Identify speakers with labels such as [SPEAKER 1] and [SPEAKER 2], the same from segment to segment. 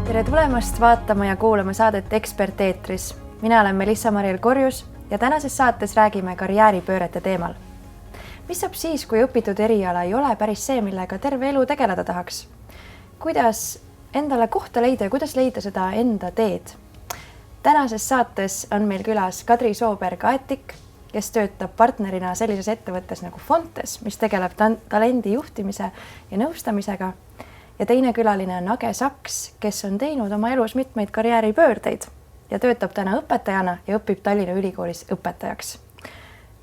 [SPEAKER 1] Tere tulemast vaatama ja kuulama saadet Ekspert eetris. Mina olen Melissa-Mariel Korjus ja tänases saates räägime karjääripöörete teemal. Mis saab siis, kui õpitud eriala ei ole päris see, millega terve elu tegeleda tahaks? Kuidas endale kohta leida ja kuidas leida seda enda teed? Tänases saates on meil külas Kadri Sooberg-Aetik, kes töötab partnerina sellises ettevõttes nagu Fontes, mis tegeleb talendi juhtimise ja nõustamisega. Ja teine külaline on Age Saks, kes on teinud oma elus mitmeid karjääripöördeid ja töötab täna õpetajana ja õpib Tallinna Ülikoolis õpetajaks.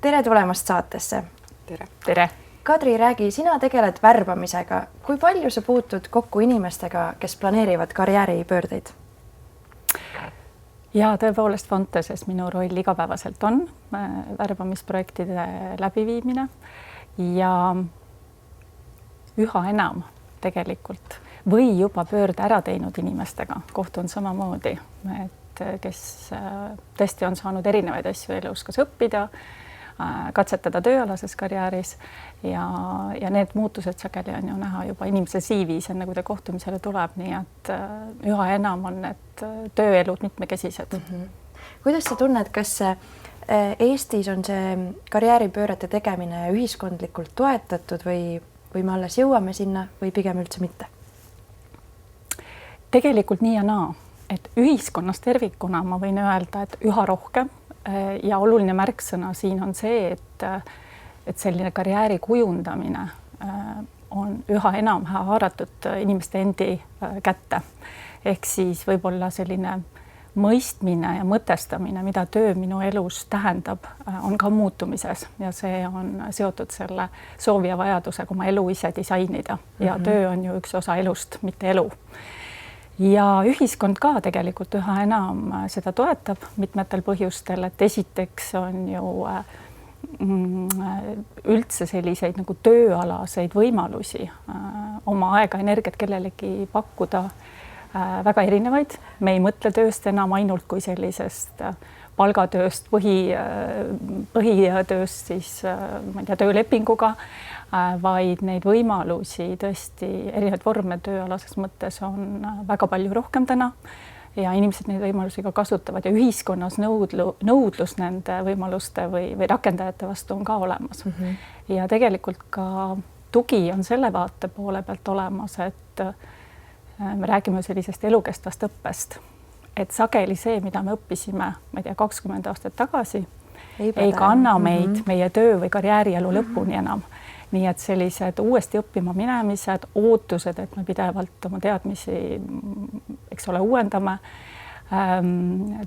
[SPEAKER 1] Tere tulemast saatesse.
[SPEAKER 2] Tere.
[SPEAKER 3] Tere.
[SPEAKER 1] Kadri, räägi, sina tegeled värbamisega. Kui palju sa puutud kokku inimestega, kes planeerivad karjääripöördeid?
[SPEAKER 3] Ja tõepoolest Fonteses minu roll igapäevaselt on värbamisprojektide läbiviimine ja üha enam tegelikult või juba pöörde ära teinud inimestega kohtun samamoodi, et kes tõesti on saanud erinevaid asju elus, kas õppida, katsetada tööalases karjääris ja need muutused sageli on ju näha juba inimese CV-s, enne kui ta kohtumisele tuleb, nii et üha enam on need tööelud mitmekesised.
[SPEAKER 1] Kuidas sa tunned, kas Eestis on see karjääripöörete tegemine ühiskondlikult toetatud või me alles jõuame sinna või pigem üldse mitte? Tegelikult
[SPEAKER 3] nii ja naa, et ühiskonnas tervikuna ma võin öelda, et üha rohkem ja oluline märksõna siin on see, et selline karjääri kujundamine on üha enam haaratud inimeste endi kätte. Ehk siis võib-olla selline mõistmine ja mõtestamine, mida töö minu elus tähendab, on ka muutumises ja see on seotud selle soovi ja vajadusega oma elu ise disainida ja töö on ju üks osa elust, mitte elu. Ja ühiskond ka tegelikult üha enam seda toetab mitmetel põhjustel, et esiteks on ju üldse selliseid nagu tööalaseid võimalusi oma aega, energiat kellelegi pakkuda väga erinevaid. Me ei mõtle tööst enam ainult kui sellisest palgatööst, põhitööst siis ma ei tea, töölepinguga, vaid neid võimalusi tõesti erinevaid vorme tööalases mõttes on väga palju rohkem täna ja inimesed neid võimalusi ka kasutavad ja ühiskonnas nõudlus nende võimaluste või rakendajate vastu on ka olemas. Ja tegelikult ka tugi on selle vaate poole pealt olemas, et me räägime sellisest elukestvast õppest, et sageli see, mida me õppisime, ma ei tea, 20 aastat tagasi, ei kanna meid meie töö või karjäärielu lõpuni enam. Nii et sellised uuesti õppima minemised, ootused, et me pidevalt oma teadmisi, eks ole, uuendame,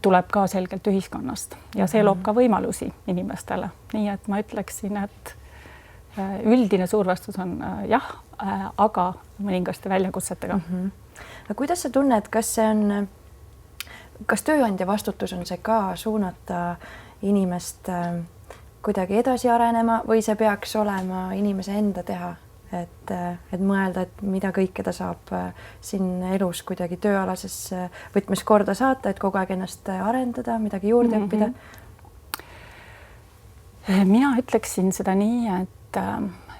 [SPEAKER 3] tuleb ka selgelt ühiskonnast ja see loob ka võimalusi inimestele. Nii et ma ütleksin, et üldine suur vastus on jah, aga mõningaste väljakutsetega.
[SPEAKER 1] Kuidas sa tunned, kas tööandja vastutus on see ka suunata inimest kuidagi edasi arenema või see peaks olema inimese enda teha, et mõelda, et mida kõike ta saab siin elus kuidagi tööalases võtmes korda saata, et kogu aeg ennast arendada, midagi juurde õppida?
[SPEAKER 3] Mina ütleksin seda nii, et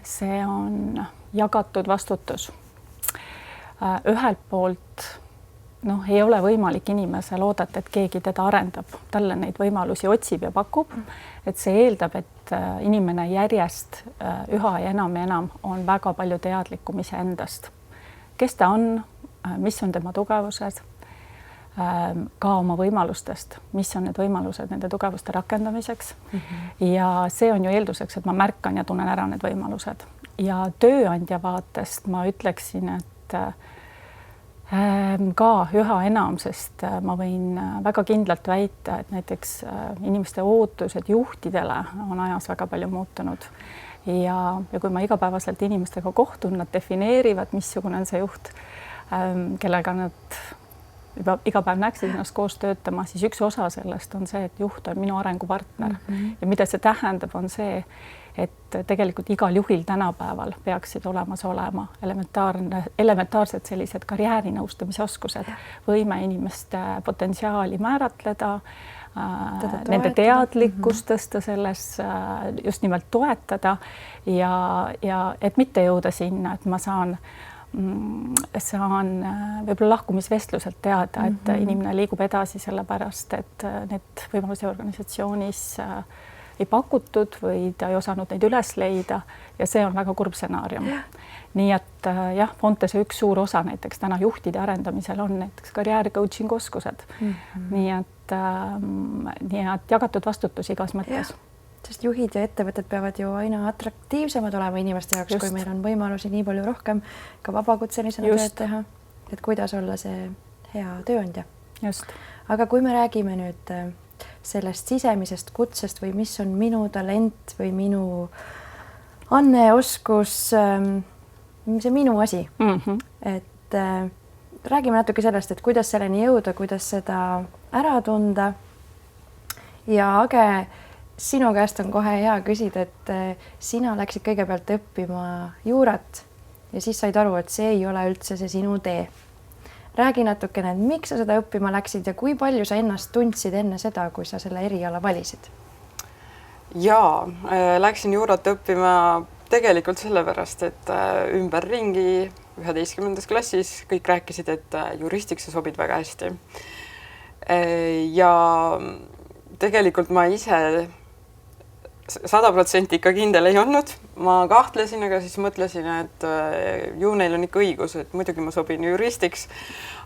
[SPEAKER 3] see on jagatud vastutus. Ühelt poolt ei ole võimalik inimesel oodata, et keegi teda arendab, talle neid võimalusi otsib ja pakub, et see eeldab, et inimene järjest üha ja enam on väga palju teadlikum ise endast. Kes ta on, mis on tema tugevused, ka oma võimalustest, mis on need võimalused nende tugevuste rakendamiseks. Ja see on ju eelduseks, et ma märkan ja tunnen ära need võimalused. Ja tööandja vaatest ma ütleksin, et ka üha enam, sest ma võin väga kindlalt väita, et näiteks inimeste ootused juhtidele on ajas väga palju muutunud. Ja kui ma igapäevaselt inimestega kohtun, nad defineerivad, missugune on see juht, kellega nad juba iga päev näeksid ennast koos töötama, siis üks osa sellest on see, et juht on minu arengupartner. Ja mida see tähendab, on see, et tegelikult igal juhil tänapäeval peaksid olema elementaarsed sellised karjäärinõustamise oskused, võime inimeste potentsiaali määratleda, nende teadlikkust tõsta selles, just nimelt toetada ja et mitte jõuda sinna, et ma saan saan võib-olla lahkumisvestluselt teada, et inimene liigub edasi sellepärast, et need võimalusi organisatsioonis ei pakutud või ta ei osanud neid üles leida ja see on väga kurb stsenaarium. Nii et jah, Fontese üks suur osa näiteks täna juhtide arendamisel on näiteks karjääri coaching oskused. Nii et jagatud vastutus igas mõttes.
[SPEAKER 1] Sest juhid ja ettevõtted peavad ju aina atraktiivsemad olema inimeste jaoks, kui meil on võimalusi nii palju rohkem ka vabakutselisena tööd teha, et kuidas olla see hea tööandja.
[SPEAKER 3] Just.
[SPEAKER 1] Aga kui me räägime nüüd sellest sisemisest kutsest või mis on minu talent või minu anne, oskus, see minu asi, et räägime natuke sellest, et kuidas selleni jõuda, kuidas seda ära tunda ja Age, sinu käest on kohe hea küsida, et sina läksid kõigepealt õppima juurat ja siis said aru, et see ei ole üldse see sinu tee. Räägi natukene, et miks sa seda õppima läksid ja kui palju sa ennast tundsid enne seda, kui sa selle eriala valisid?
[SPEAKER 2] Jaa, läksin juurat õppima tegelikult sellepärast, et ümberringi 11. klassis kõik rääkisid, et juristiks sa sobid väga hästi. Ja tegelikult ma ise 100% ikka kindel ei olnud. Ma kahtlesin, aga siis mõtlesin, et ju neil on ikka õigus, et muidugi ma sobin juristiks,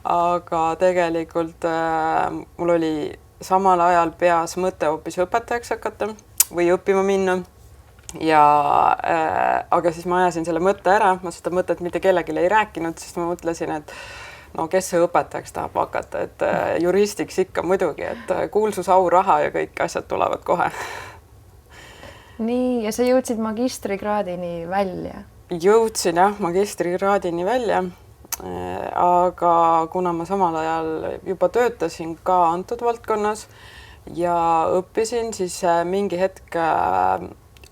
[SPEAKER 2] aga tegelikult mul oli samal ajal peas mõte hoopis õpetajaks hakata või õppima minna. Ja aga siis ma ajasin selle mõtte ära, ma seda mõtet mitte kellelegi ei rääkinud, sest ma mõtlesin, et no kes see õpetajaks tahab hakata, et juristiks ikka muidugi, et kuulsus, au, raha ja kõik asjad tulevad kohe.
[SPEAKER 1] Nii, ja sa jõudsid magistrikraadini välja?
[SPEAKER 2] Jõudsin jah, magistrikraadini välja, aga kuna ma samal ajal juba töötasin ka antud valdkonnas ja õppisin, siis mingi hetk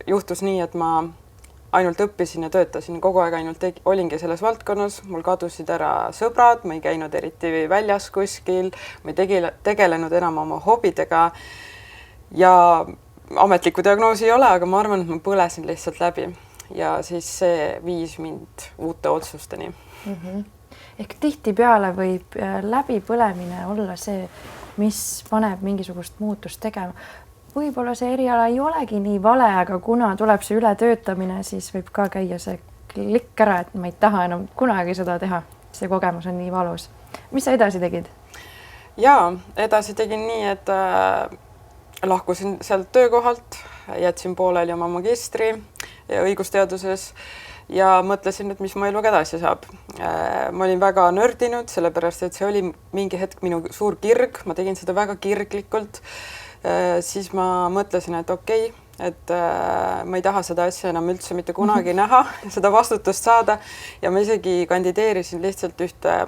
[SPEAKER 2] juhtus nii, et ma ainult õppisin ja töötasin kogu aeg, ainult olingi selles valdkonnas, mul kadusid ära sõbrad, ma ei käinud eriti väljas kuskil, ma ei tegelenud enam oma hobidega ja ametlikku diagnoosi ei ole, aga ma arvan, et ma põlesin lihtsalt läbi ja siis see viis mind uute otsusteni.
[SPEAKER 1] Ehk tihtipeale võib läbipõlemine olla see, mis paneb mingisugust muutust tegema. Võib-olla see eriala ei olegi nii vale, aga kuna tuleb see ületöötamine, siis võib ka käia see klikk ära, et ma ei taha enam kunagi seda teha. See kogemus on nii valus. Mis sa edasi tegid?
[SPEAKER 2] Jaa, edasi tegin nii, et lahkusin sealt töökohalt, jätsin pooleli oma magistri õigusteaduses ja mõtlesin, et mis mu eluga edasi saab. Ma olin väga nördinud, sellepärast, et see oli mingi hetk minu suur kirg, ma tegin seda väga kirglikult. Siis ma mõtlesin, et okei, et ma ei taha seda asja enam üldse mitte kunagi näha, seda vastutust saada ja ma isegi kandideerisin lihtsalt ühte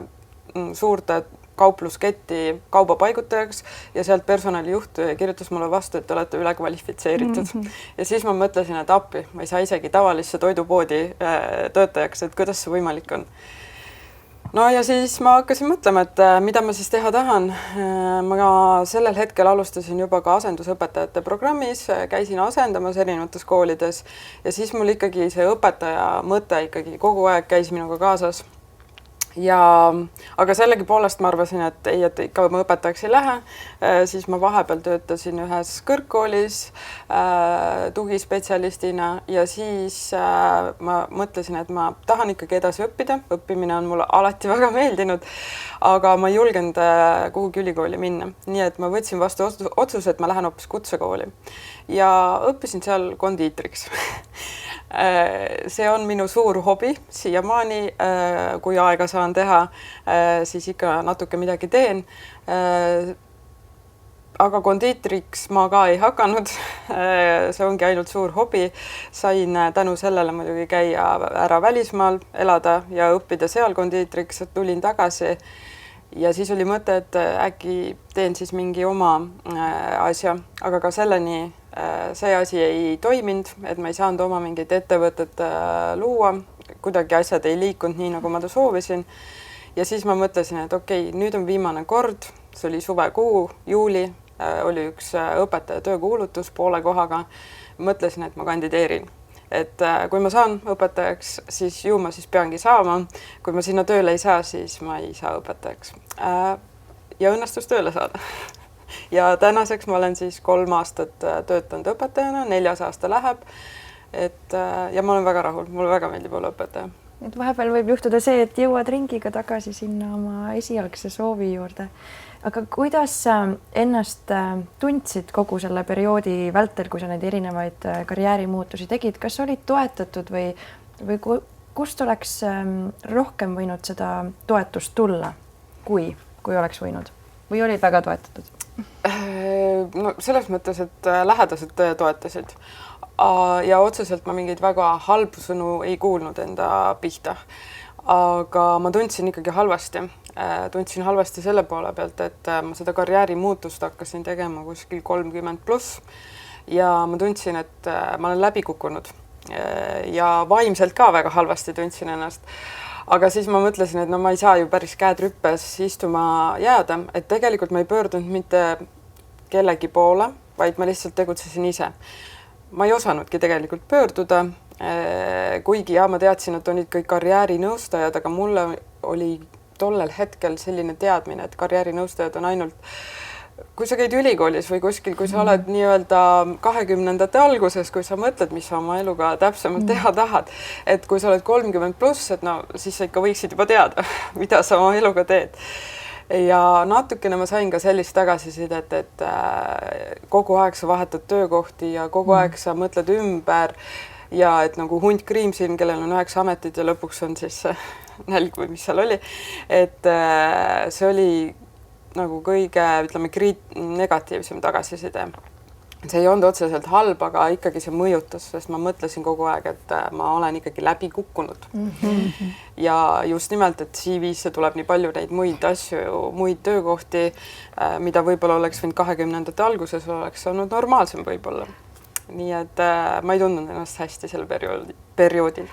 [SPEAKER 2] suurte kauplusketti kaubapaigutajaks ja sealt personalijuht kirjutas mulle vastu, et te olete ülekvalifitseeritud. Ja siis ma mõtlesin, et appi, ma ei saa isegi tavalisse toidupoodi töötajaks, et kuidas see võimalik on. No ja siis ma hakkasin mõtlema, et mida ma siis teha tahan. Ma sellel hetkel alustasin juba ka asendusõpetajate programmis, käisin asendamas erinevates koolides ja siis mul ikkagi see õpetaja mõte ikkagi kogu aeg käis minuga kaasas. Aga sellegipoolest ma arvasin, et ei, et ikka ma õpetajaks ei lähe, siis ma vahepeal töötasin ühes kõrgkoolis tugispetsialistina ja siis ma mõtlesin, et ma tahan ikkagi edasi õppida, õppimine on mulle alati väga meeldinud, aga ma ei julgenud kuhugi ülikooli minna, nii et ma võtsin vastu otsuse, et ma lähen hoopis kutsekooli ja õppisin seal kondiitriks. See on minu suur hobi siiamaani, kui aega saan teha, siis ikka natuke midagi teen. Aga kondiitriks ma ka ei hakanud, see ongi ainult suur hobi. Sain tänu sellele muidugi käia ära välismaal, elada ja õppida seal kondiitriks, tulin tagasi. Ja siis oli mõte, et äkki teen siis mingi oma asja, aga ka selleni see asi ei toiminud, et ma ei saanud oma mingit ettevõtet luua, kuidagi asjad ei liikunud nii, nagu ma soovisin. Ja siis ma mõtlesin, et okei, nüüd on viimane kord, see oli suvekuu, juuli, oli üks õpetaja töökuulutus poole kohaga. Mõtlesin, et ma kandideerin et kui ma saan õpetajaks, siis ju ma siis peangi saama. Kui ma sinna tööle ei saa, siis ma ei saa õpetajaks. Ja õnnestus tööle saada. Ja tänaseks ma olen siis 3 aastat töötanud õpetajana, 4. aasta läheb. Ja ma olen väga rahul, mulle väga meeldib olla õpetaja.
[SPEAKER 1] Et vahepeal võib juhtuda see, et jõuad ringiga tagasi sinna oma esialgse soovi juurde. Aga kuidas ennast tundsid kogu selle perioodi vältel, kui sa neid erinevaid karjäärimuutusi tegid? Kas olid toetatud või kust oleks rohkem võinud seda toetust tulla, kui oleks võinud? Või olid väga toetatud?
[SPEAKER 2] No selles mõttes, et lähedased toetasid. Ja otseselt ma mingeid väga halbu sõnu ei kuulnud enda pihta. Aga ma tundsin ikkagi halvasti. Tundsin halvasti selle poole pealt, et ma seda karjäärimuutust hakkasin tegema kuskil 30+. Ja ma tundsin, et ma olen läbi kukkunud. Ja vaimselt ka väga halvasti tundsin ennast. Aga siis ma mõtlesin, et no ma ei saa ju päris käed rüppes istuma jääda. Et tegelikult ma ei pöördunud mitte kellegi poole, vaid ma lihtsalt tegutsesin ise. Ma ei osanudki tegelikult pöörduda, kuigi ma teadsin, et on ikka karjäärinõustajad, aga mulle oli tollel hetkel selline teadmine, et karjäärinõustajad on ainult, kui sa käid ülikoolis või kuskil, kui sa oled nii-öelda 20ndate alguses, kui sa mõtled, mis sa oma eluga täpsemalt teha tahad, et kui sa oled 30+, et no siis sa ikka võiksid juba teada, mida sa oma eluga teed. Ja natukene ma sain ka sellist tagasisidet, et kogu aeg sa vahetad töökohti ja kogu aeg sa mõtled ümber ja et nagu hunt Kriimsin, kellel on 9 ametit ja lõpuks on siis nälg või mis seal oli, et see oli nagu kõige, ütleme, negatiivsem tagasiside. See ei olnud otseselt halb, aga ikkagi see mõjutas, sest ma mõtlesin kogu aeg, et ma olen ikkagi läbi kukkunud. Ja just nimelt, et CV-sse tuleb nii palju neid muid asju, muid töökohti, mida võib-olla oleks võinud 20ndate alguses oleks olnud normaalsem võib-olla. Nii et ma ei tundnud ennast hästi selle perioodil.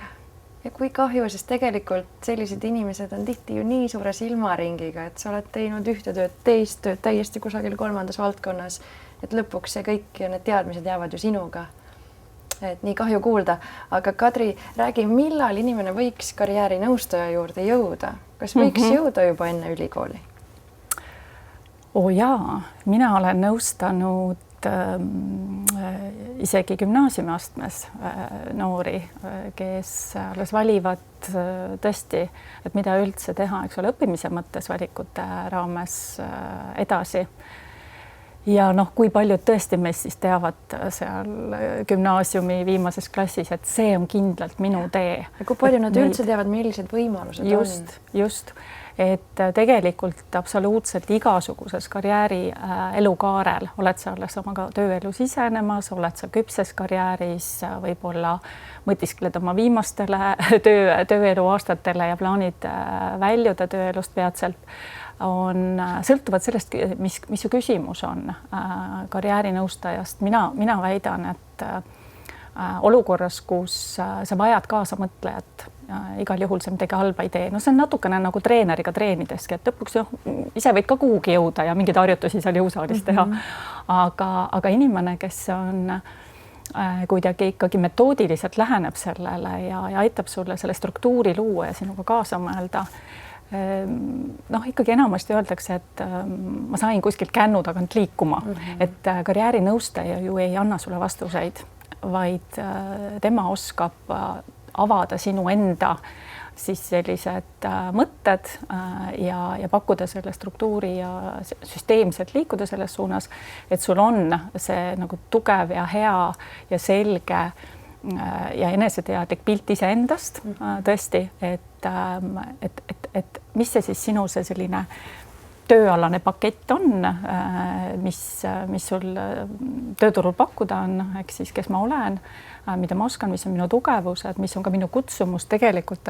[SPEAKER 1] Ja kui kahju, sest tegelikult sellised inimesed on tihti ju nii suure silmaringiga, et sa oled teinud ühte tööd, teist tööd täiesti kusagil 3. valdkonnas, et lõpuks see kõik ja need teadmised jäävad ju sinuga. Et nii kahju kuulda. Aga Kadri, räägi, millal inimene võiks karjäärinõustaja juurde jõuda? Kas võiks jõuda juba enne ülikooli?
[SPEAKER 3] Jaa, mina olen nõustanud isegi gümnaasiumiastmes noori, kes alles valivad tõesti, et mida üldse teha, eks ole, õppimise mõttes valikute raames edasi. Ja kui paljud tõesti meist siis teavad seal gümnaasiumi viimases klassis, et see on kindlalt minu tee.
[SPEAKER 1] Ja kui palju nad üldse teavad, millised võimalused on?
[SPEAKER 3] Just. Et tegelikult absoluutselt igasuguses karjääri elukaarel oled sa alles oma tööelu sisenemas, oled sa küpses karjääris, võib-olla mõtiskled oma viimastele tööelu aastatele ja plaanid väljuda tööelust peatselt, sõltuvad sellest, mis su küsimus on karjäärinõustajast. Mina väidan, et olukorras, kus sa vajad kaasamõtlejat, igal juhul see midagi halba ei tee. No see on natukene nagu treeneriga treenideski, et lõpuks ise võid ka kuhugi jõuda ja mingeid harjutusi seal jõusaalis teha. Aga inimene, kes on kuidagi ikkagi metoodiliselt läheneb sellele ja aitab sulle selle struktuuri luua ja sinuga kaasa mõelda, ikkagi enamasti öeldakse, et ma sain kuskilt kännu tagant liikuma, et karjäärinõustaja ju ei anna sulle vastuseid, vaid tema oskab avada sinu enda siis sellised mõtted ja pakkuda selle struktuuri ja süsteemselt liikuda selles suunas, et sul on see nagu tugev ja hea ja selge ja eneseteadlik pilt iseendast tõesti, et mis see siis sinu see selline tööalane pakett on, mis sul tööturul pakkuda on, ehk siis kes ma olen, mida ma oskan, mis on minu tugevused, mis on ka minu kutsumus. Tegelikult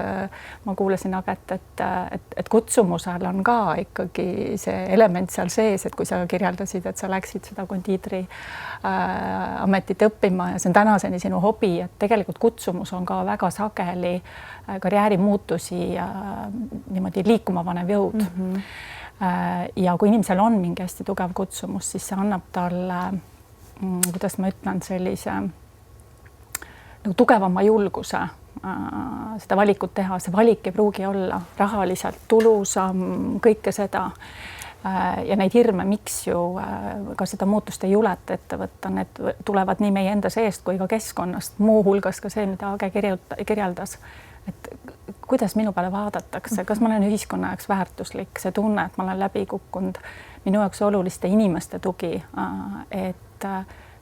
[SPEAKER 3] ma kuulasin Aget, et kutsumusel on ka ikkagi see element seal sees, et kui sa kirjeldasid, et sa läksid seda kondiitri ametit õppima ja see on tänaseni sinu hobi, et tegelikult kutsumus on ka väga sageli karjäärimuutusi niimoodi liikuma panev jõud. Ja kui inimesel on mingi hästi tugev kutsumus, siis see annab talle, kuidas ma ütlen, sellise nagu tugevama julguse seda valikut teha, see valik ei pruugi olla rahaliselt tulusam, kõike seda. Ja neid hirme, miks ju ka seda muutust ei juleta ette võtta, need tulevad nii meie enda seest kui ka keskkonnast, muuhulgas ka see, mida Age kirjeldas, et kuidas minu peale vaadatakse, kas ma olen ühiskonna jaoks väärtuslik, see tunne, et ma olen läbi kukkunud, minu jaoks oluliste inimeste tugi, et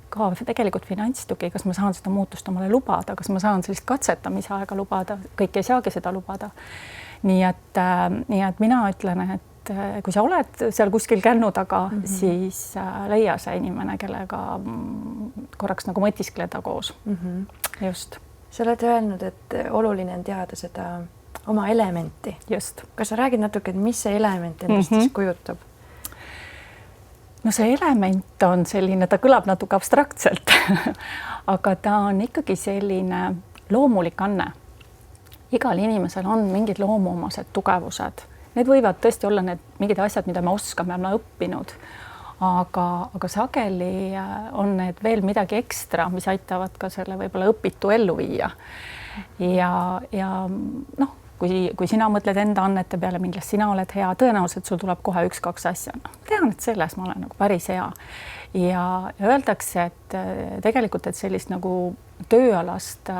[SPEAKER 3] ka tegelikult finantstugi, kas ma saan seda muutust omale lubada, kas ma saan sellist katsetamise aega lubada, kõik ei saagi seda lubada. Nii et mina ütlen, et kui sa oled seal kuskil kännu taga, siis leia see inimene, kellega korraks nagu mõtiskleda koos. Just.
[SPEAKER 1] Sa oled öelnud, et oluline on teada seda oma elementi.
[SPEAKER 3] Just.
[SPEAKER 1] Kas sa räägid natuke, et mis see element endast siis kujutab?
[SPEAKER 3] No see element on selline, ta kõlab natuke abstraktselt, aga ta on ikkagi selline loomulik anne. Igal inimesel on mingid loomuomased tugevused. Need võivad tõesti olla need mingid asjad, mida me oskame, me oleme õppinud, aga sageli on need veel midagi ekstra, mis aitavad ka selle võib-olla õpitu ellu viia. Ja noh, kui sina mõtled enda annete peale, milles sina oled hea, tõenäoliselt sul tuleb kohe 1-2 asja. Tean, et selles ma olen nagu päris hea. Ja öeldakse, et tegelikult, et sellist nagu tööalast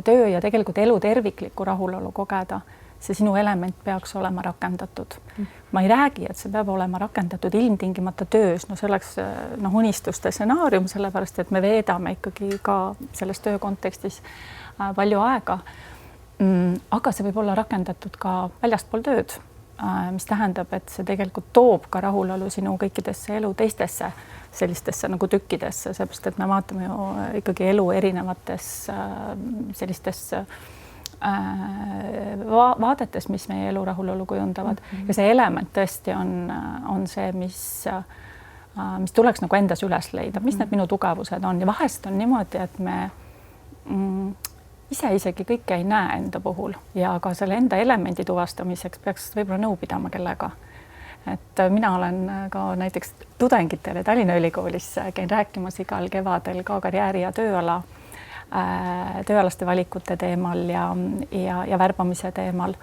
[SPEAKER 3] töö ja tegelikult elu terviklikku rahulolu kogeda, see sinu element peaks olema rakendatud. Ma ei räägi, et see peab olema rakendatud ilmtingimata töös, no selleks unistuste stsenaarium, sellepärast, et me veedame ikkagi ka selles töö kontekstis palju aega. Aga see võib olla rakendatud ka väljaspool tööd, mis tähendab, et see tegelikult toob ka rahulolu sinu kõikidesse elu teistesse sellistesse nagu tükkidesse, seepärast, et me vaatame ju ikkagi elu erinevates sellistes vaadetes, mis meie elu rahulolu kujundavad ja see element tõesti on see, mis tuleks nagu endas üles leida, mis need minu tugevused on ja vahest on niimoodi, et me ise isegi kõike ei näe enda puhul ja ka selle enda elemendi tuvastamiseks peaks võib-olla nõu pidama kellega. Et mina olen ka näiteks tudengitele Tallinna Ülikoolis käin rääkimas igal kevadel ka karjääri ja tööalaste valikute teemal ja värbamise teemal.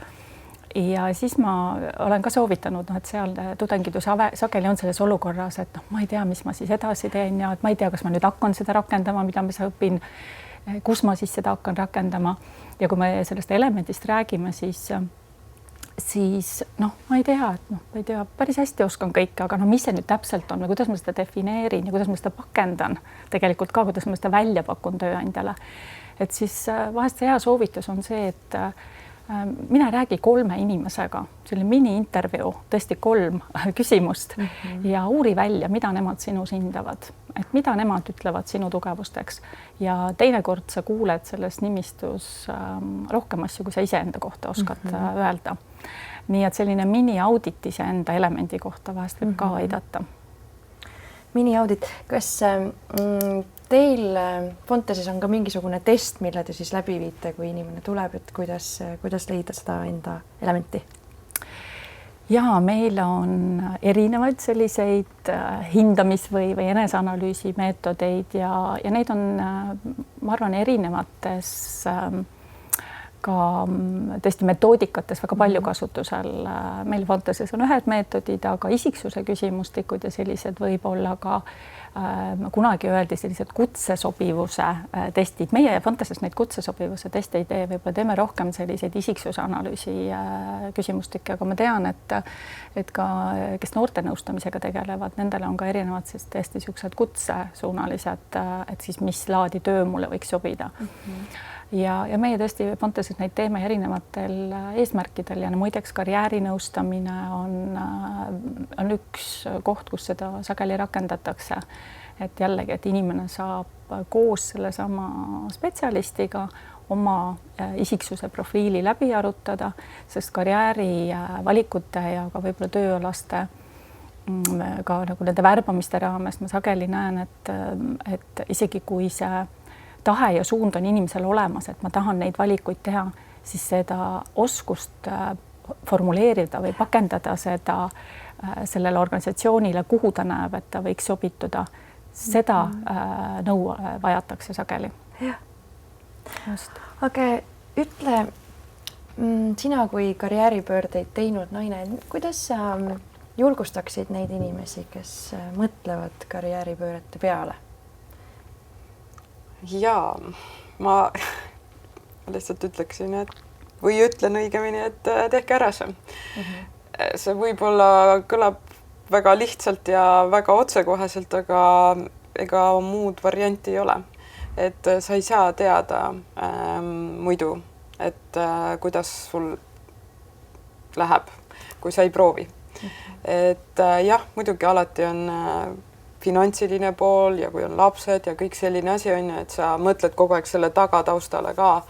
[SPEAKER 3] Ja siis ma olen ka soovitanud, et seal tudengid sageli on selles olukorras, et ma ei tea, mis ma siis edasi teen ja et ma ei tea, kas ma nüüd hakkan seda rakendama, mida ma õpin, kus ma siis seda hakkan rakendama. Ja kui me sellest elemendist räägime, siis ma ei tea, päris hästi oskan kõike, aga mis see nüüd täpselt on või kuidas ma seda defineerin ja kuidas ma seda pakendan tegelikult ka, kuidas ma seda välja pakun tööandjale. Et siis vahest see hea soovitus on see, et mina räägi 3 inimesega, selline mini-intervjuu, tõesti 3 küsimust ja uuri välja, mida nemad sinus hindavad, et mida nemad ütlevad sinu tugevusteks ja teinekord sa kuuled selles nimistus rohkem asju, kui sa iseenda kohta oskad öelda. Nii et selline mini-audit iseenda elemendi kohta vahest võib ka aidata.
[SPEAKER 1] Mini-audit, kas teil Fonteses on ka mingisugune test, mille te siis läbi viite, kui inimene tuleb, et kuidas leida seda enda elementi? Ja meil on erinevaid selliseid hindamis- või eneseanalüüsi meetodeid ja neid on, ma arvan, erinevates ka tõesti metoodikates väga palju kasutusel. Meil Fonteses on ühed meetodid, aga isiksuse küsimustikud ja sellised võib-olla ka kunagi öeldi sellised kutsesobivuse testid. Meie Fonteses neid kutsesobivuse teste ei tee, võib-olla teeme rohkem selliseid isiksuse analüüsi küsimustikke, aga ma tean, et ka kes noorte nõustamisega tegelevad, nendele on ka erinevad siis tõesti niisugused kutsesuunalised, et siis mis laadi töö mulle võiks sobida. Ja meie tõesti Fonteses neid teeme erinevatel eesmärkidel ja muideks karjäärinõustamine on üks koht, kus seda sageli rakendatakse. Et jällegi, et inimene saab koos sellesama spetsialistiga oma isiksuse profiili läbi arutada, sest karjääri valikute ja ka võib-olla tööalaste ka nagu nende värbamiste raames ma sageli näen, et isegi kui see tahe ja suund on inimesel olemas, et ma tahan neid valikuid teha, siis seda oskust formuleerida või pakendada seda sellele organisatsioonile, kuhu ta näeb, et ta võiks sobituda, seda nõu vajatakse sageli. jah.
[SPEAKER 3] just.
[SPEAKER 1] aga ütle, sina kui karjääripöördeid teinud naine, kuidas sa julgustaksid neid inimesi, kes mõtlevad karjääripöörete peale?
[SPEAKER 2] Jaa, ma lihtsalt ütleksin, et või ütlen õigemini, et tehke ära see. See võib-olla kõlab väga lihtsalt ja väga otsekoheselt, aga ega muud varianti ei ole. Et sa ei saa teada muidu, et kuidas sul läheb, kui sa ei proovi. Et jah, muidugi alati on finantsiline pool ja kui on lapsed ja kõik selline asi on ju, et sa mõtled kogu aeg selle tagataustale ka.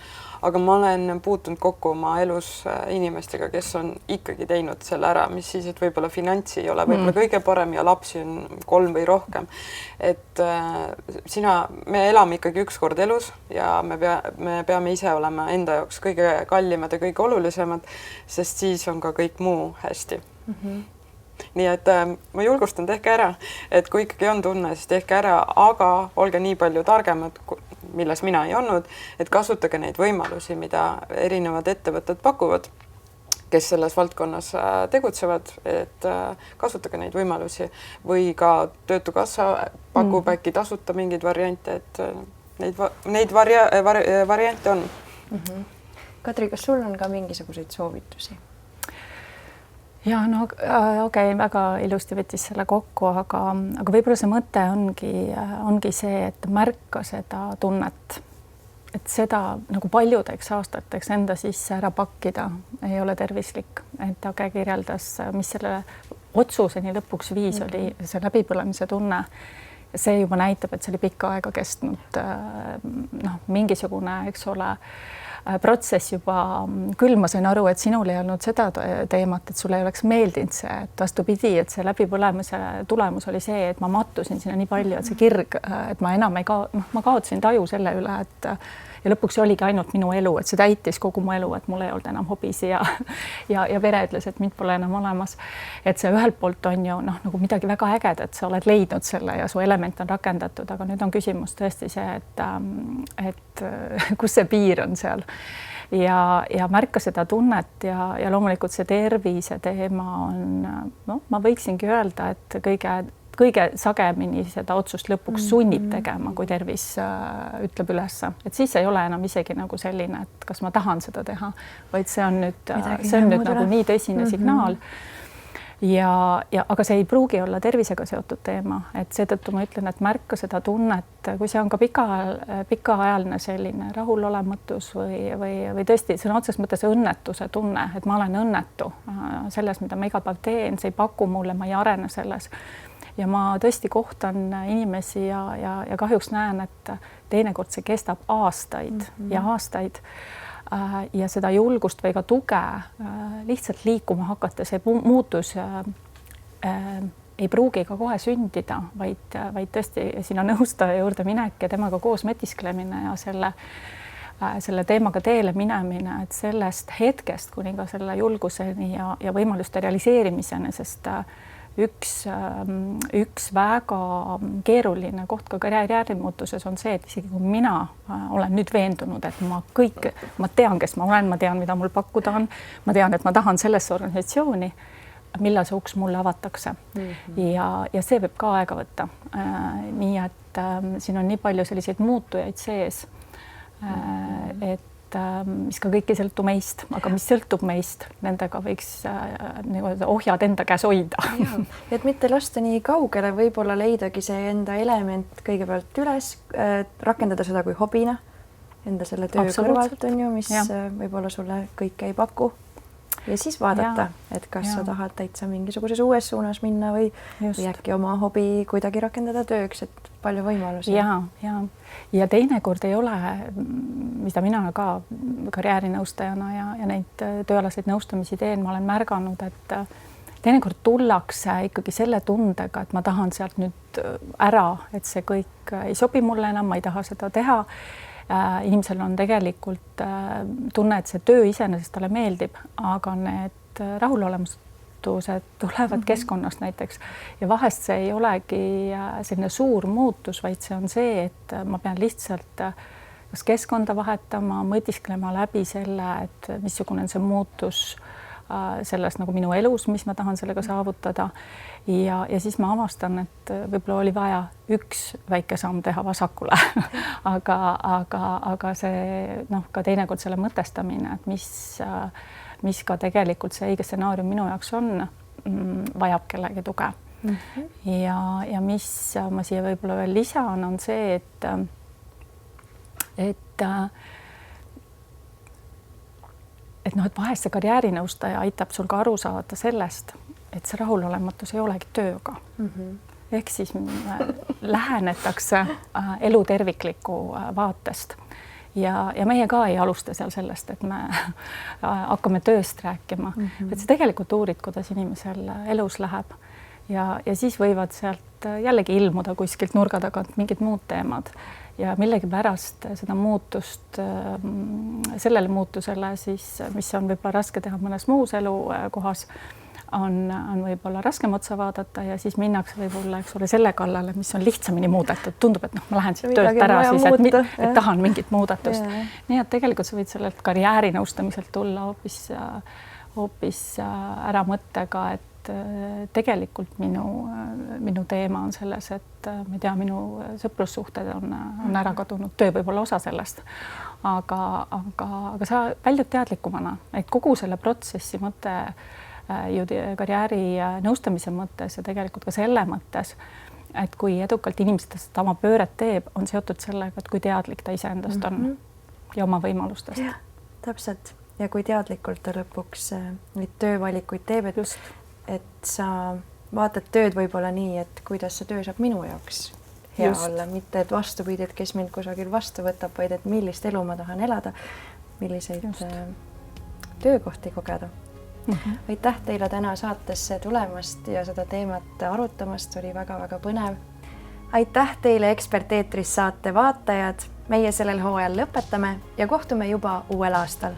[SPEAKER 2] Aga ma olen puutunud kokku oma elus inimestega, kes on ikkagi teinud selle ära, mis siis, et võib-olla finantsi ei ole võib-olla kõige parem ja lapsi on 3 või rohkem. Et me elame ikkagi üks kord elus ja me peame ise olema enda jaoks kõige kallimad ja kõige olulisemad, sest siis on ka kõik muu hästi. Nii et ma julgustan, tehke ära, et kui ikkagi on tunne, siis tehke ära, aga olge nii palju targemad, milles mina ei olnud, et kasutage neid võimalusi, mida erinevad ettevõtted pakuvad, kes selles valdkonnas tegutsevad, et kasutage neid võimalusi või ka Töötukassa pakub äkki tasuta mingeid variante, et neid variante on.
[SPEAKER 1] Kadri, kas sul on ka mingisuguseid soovitusi?
[SPEAKER 3] Ja no okei, väga ilusti võttis selle kokku, aga võib-olla see mõte ongi see, et märka seda tunnet, et seda nagu paljudeks aastateks enda sisse ära pakkida ei ole tervislik. Et Age kirjeldas, mis selle otsuseni lõpuks viis oli see läbipõlemise tunne. See juba näitab, et see oli pikka aega kestnud mingisugune, eks ole, protsess juba. Küll ma sain aru, et sinul ei olnud seda teemat, et sulle ei oleks meeldinud see, et vastupidi, et see läbipõlemise tulemus oli see, et ma mattusin sinna nii palju, et see kirg, et ma enam ma kaotasin taju selle üle, et ja lõpuks oligi ainult minu elu, et see täitis kogu mu elu, et mul ei olnud enam hobisi ja pere ütles, et mind pole enam olemas. Et see ühelt poolt on ju nagu midagi väga ägedat, sa oled leidnud selle ja su element on rakendatud, aga nüüd on küsimus tõesti see, et kus see piir on seal ja märka seda tunnet ja loomulikult see tervise teema on, ma võiksingi öelda, et kõige sagemini seda otsust lõpuks sunnib tegema, kui tervis ütleb ülesse. Et siis ei ole enam isegi nagu selline, et kas ma tahan seda teha, vaid see on nüüd nagu nii tõsine signaal. Aga see ei pruugi olla tervisega seotud teema, et seetõttu ma ütlen, et märka seda tunnet, kui see on ka pikaajaline selline rahulolematus või tõesti sõna otseses mõttes õnnetuse tunne, et ma olen õnnetu selles, mida ma iga päev teen, see ei paku mulle, ma ei arene selles. Ja ma tõesti kohtan inimesi ja kahjuks näen, et teinekord see kestab aastaid ja aastaid ja seda julgust või ka tuge lihtsalt liikuma hakata, see muutus ei pruugi ka kohe sündida, vaid tõesti sinna nõustaja juurde minek ja temaga koos mõtisklemine ja selle teemaga teele minemine, et sellest hetkest kuni ka selle julguseni ja võimaluste realiseerimiseni, sest üks väga keeruline koht ka karjäärimuutuses on see, et isegi kui mina olen nüüd veendunud, et ma tean, kes ma olen, ma tean, mida mul pakkuda on, ma tean, et ma tahan sellesse organisatsiooni, millal see uks mulle avatakse. Ja see võib ka aega võtta. Nii, et siin on nii palju selliseid muutujaid sees, et mis ka kõik ei sõltu meist, aga mis sõltub meist, nendega võiks ohjad enda käes hoida.
[SPEAKER 1] Et mitte lasta nii kaugele, võib-olla leidagi see enda element kõigepealt üles, rakendada seda kui hobina, enda selle töö kõrvalt on ju, mis võib-olla sulle kõike ei paku. Ja siis vaadata, et kas sa tahad täitsa mingisuguses uues suunas minna või äkki oma hobi kuidagi rakendada tööks, et palju võimalusi. Ja teinekord ei ole, mida mina ka karjäärinõustajana ja neid tööalaseid nõustamisi teen, ma olen märganud, et teinekord tullakse ikkagi selle tundega, et ma tahan sealt nüüd ära, et see kõik ei sobi mulle enam, ma ei taha seda teha. Inimesel on tegelikult tunne, et see töö iseenesest talle meeldib, aga need rahulolemustused tulevad keskkonnast näiteks ja vahest see ei olegi selline suur muutus, vaid see on see, et ma pean lihtsalt
[SPEAKER 3] kas keskkonda vahetama, mõtisklema läbi selle, et missugune on see muutus selles nagu minu elus, mis ma tahan sellega saavutada. Ja siis ma avastan, et võib-olla oli vaja üks väike samm teha vasakule, aga see ka teinekord selle mõtestamine, et mis ka tegelikult see õige stsenaarium minu jaoks on, vajab kellegi tuge. Ja mis ma siia võib-olla veel lisan, on see, et vahest see karjäärinõustaja aitab sul ka aru saada sellest, et see rahulolematus ei olegi tööga. Ehk siis lähenetakse elu tervikliku vaatest. Ja meie ka ei alusta seal sellest, et me hakkame tööst rääkima, et sa tegelikult uurid, kuidas inimesel elus läheb. Ja siis võivad sealt jällegi ilmuda kuskilt nurga tagant mingid muud teemad. Ja millegipärast seda muutust, sellele muutusele siis, mis on võib-olla raske teha mõnes muus elukohas, on võib-olla raskem otsa vaadata ja siis minnakse võib-olla, eks ole, selle kallale, mis on lihtsamini muudetud. Tundub, et ma lähen siit töölt ära siis, et tahan mingit muudatust. Nii et tegelikult sa võid sellelt karjäärinõustamiselt tulla hoopis ära mõttega, et tegelikult minu teema on selles, et ma ei tea, minu sõprussuhted on ära kadunud, töö võib olla osa sellest, aga sa väljud teadlikumana, et kogu selle protsessi mõte ju karjääri nõustamise mõttes ja tegelikult ka selle mõttes, et kui edukalt inimesed seda oma pööret teeb, on seotud sellega, et kui teadlik ta iseendast on ja oma võimalustest.
[SPEAKER 1] Ja, täpselt. Ja kui teadlikult ta lõpuks neid töövalikuid teeb, et sa vaatad tööd võib-olla nii, et kuidas see töö saab minu jaoks hea olla, mitte et vastupidi, et kes mind kusagil vastu võtab, vaid et millist elu ma tahan elada, milliseid töökohti kogeda. Aitäh teile täna saatesse tulemast ja seda teemat arutamast, oli väga-väga põnev. Aitäh teile Eksperteetris saate vaatajad, meie sellel hooajal lõpetame ja kohtume juba uuel aastal.